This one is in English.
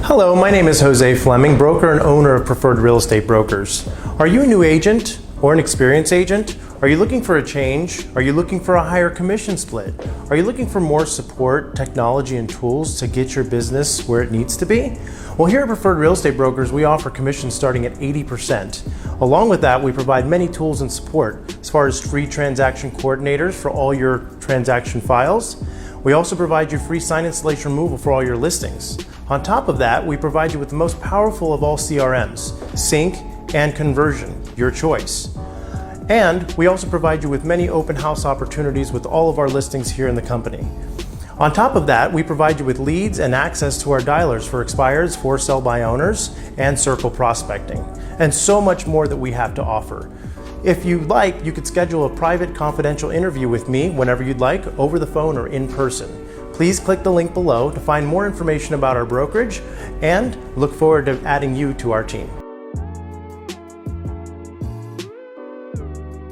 Hello, my name is Jose Fleming, broker and owner of Preferred Real Estate Brokers. Are you a new agent or an experienced agent? Are you looking for a change? Are you looking for a higher commission split? Are you looking for more support, technology, and tools to get your business where it needs to be? Well, here at Preferred Real Estate Brokers, we offer commissions starting at 80%. Along with that, we provide many tools and support as far as free transaction coordinators for all your transaction files. We also provide you free sign installation removal for all your listings. On top of that, we provide you with the most powerful of all CRMs, Sync and Conversion, your choice. And we also provide you with many open house opportunities with all of our listings here in the company. On top of that, we provide you with leads and access to our dialers for expireds, for sell by owners, and circle prospecting, and so much more that we have to offer. If you'd like, you could schedule a private confidential interview with me whenever you'd like, over the phone or in person. Please click the link below to find more information about our brokerage and look forward to adding you to our team.